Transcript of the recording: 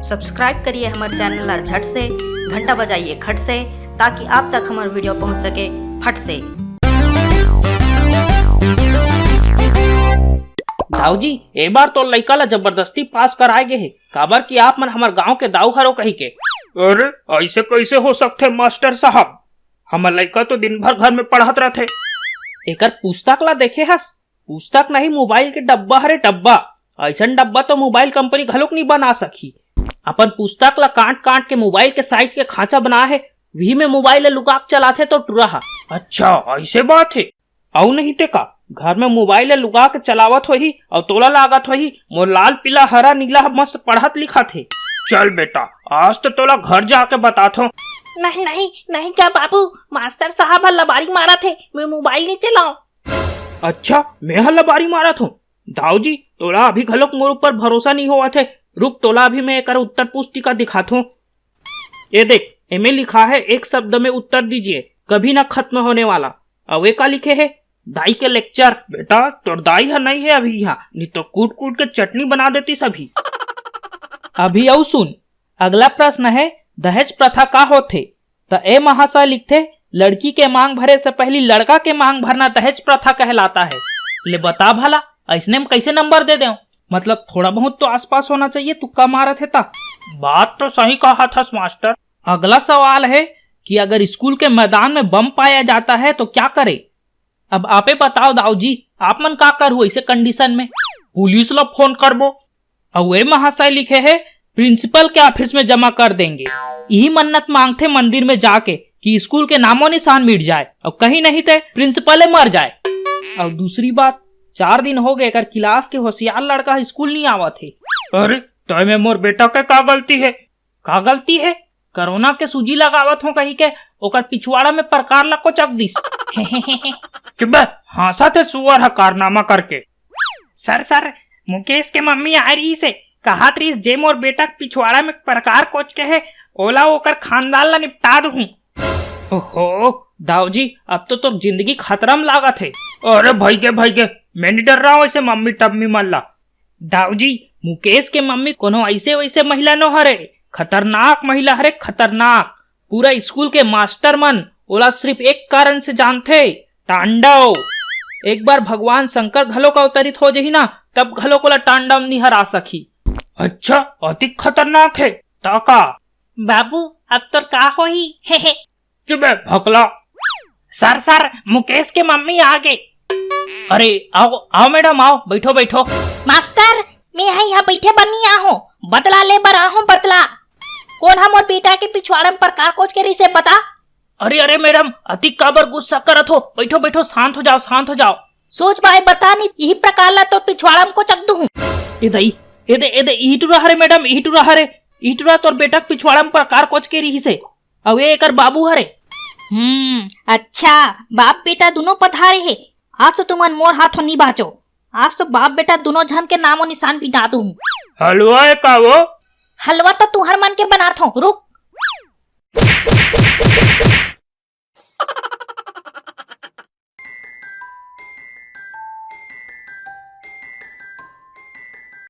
Subscribe करिए हमारे channel ला झट से, घंटा बजाइए खट से, ताकि आप तक हमारा वीडियो पहुंच सके फट से। दाऊजी एक बार तो लड़का ला जबरदस्ती पास कराए गए है, काबर की आप मन हमारे गांव के दाऊ हरो कही के। अरे ऐसे कैसे हो सकते मास्टर साहब, हमार लड़का तो दिन भर घर में पढ़त रहते। एकर पुस्तक ला देखे हस, पुस्तक नहीं मोबाइल के डब्बा हरे डब्बा। ऐसा डब्बा तो मोबाइल कंपनी घलोक नहीं बना सकी। अपन पुस्तक ला काट काट के मोबाइल के साइज के खांचा बना है, वही में मोबाइल लुका चलाते तो टुरा। अच्छा ऐसे बात है। औ नहीं ते का घर में मोबाइल लुका के चलावत होही और तोला लागत होही मोर लाल पीला हरा नीला मस्त पढ़त लिखा थे। चल बेटा आज तो तोला घर जाके बताथो। नहीं नहीं नहीं क्या बाबू, मास्टर साहब लबारी मारा थे, मैं मोबाइल नहीं चलाऊं। अच्छा मैं लबारी मारा था। दाऊजी तोला अभी घलोक मोर ऊपर भरोसा नहीं हुआ थे। रुक तोला अभी मैं एक उत्तर पुस्तिका दिखाता हूँ। ये देख एमे लिखा है एक शब्द में उत्तर दीजिए, कभी ना खत्म होने वाला। अब का लिखे है दाई के लेक्चर। बेटा तोर दाई है नहीं है अभी यहाँ, नहीं तो कूट कूट के चटनी बना देती सभी। अभी औ सुन, अगला प्रश्न है दहेज प्रथा का होते। तो ए महाशय लिखते लड़की के मांग भरे से पहले लड़का के मांग भरना दहेज प्रथा कहलाता है। ले बता भला ऐसने में कैसे नंबर दे दे? मतलब थोड़ा बहुत तो आसपास होना चाहिए, तुक्का मारा थे ता। बात तो सही कहा था मास्टर। अगला सवाल है कि अगर स्कूल के मैदान में बम पाया जाता है तो क्या करे? अब आपे बताओ दाऊजी, आप मन का करू ऐसे कंडीशन में? पुलिस ला फोन करबो। और वे महाशय लिखे है प्रिंसिपल के ऑफिस में जमा कर देंगे। यही मन्नत मांगते मंदिर में जाके कि स्कूल के नामों निशान मिट जाए और कहीं नहीं थे प्रिंसिपल मर जाए। और दूसरी बात, 4 दिन हो गए क्लास के होशियार लड़का स्कूल नहीं आवा थे। अरे तो में मोर बेटा के का गलती है? का गलती है? कोरोना के सूजी लगावत हो कही के ओकर पिछवाड़ा में प्रकार लग को चक दिस। चुप हासा थे सुअर है कारनामा करके। सर मुकेश के मम्मी आ रही से कहा त्रिस जे मोर बेटा पिछवाड़ा में प्रकार कोच के है, ओला ओकर खानदान ला निपटा दूं। ओहो दाऊजी अब तो जिंदगी खतरा में लागत है। अरे भाई के मैं नहीं डर रहा हूँ ऐसे मम्मी टम्मी मल्ला। दाऊजी मुकेश के मम्मी कोनो ऐसे वैसे महिला न हरे, खतरनाक महिला हरे, खतरनाक। पूरा स्कूल के मास्टर मन ओला सिर्फ एक कारण से जानते, तांडव। एक बार भगवान शंकर घलो का अवतरित हो जही ना, तब घलो को तांडव नहीं हरा सकी। अच्छा अति खतरनाक है ताका। बाबू अब तो का हो ही। चुप भकला। सर मुकेश के मम्मी आ गए। अरे आओ मैडम आओ, बैठो बैठो। मास्टर मैं यहाँ बैठे बनी आहूँ, बदला ले बर आहूँ बदला। कौन हम और बेटा के पिछवाड़े में प्रकार कोच के रही से बता। अरे मैडम अति काबर गुस्सा करत हो, बैठो बैठो, शांत हो जाओ शांत हो जाओ। सोच भाई बता नहीं यही प्रकार ला तो पिछवाड़ा में को चक दूं। इटुरा हरे मैडम, इटुरा हरे, इटुरा तोर बेटा पिछवाड़ा में प्रकार कोच के रही से। अब ये एकर बाबू हरे। अच्छा बाप बेटा दोनों पधारे है। आज तो तुमन मोर हाथों नहीं बाचो, आज तो बाप बेटा दोनों जन के नामों निशान भी डादू। हलवा का वो हलवा तो तुहर मन के बनात हो। रुक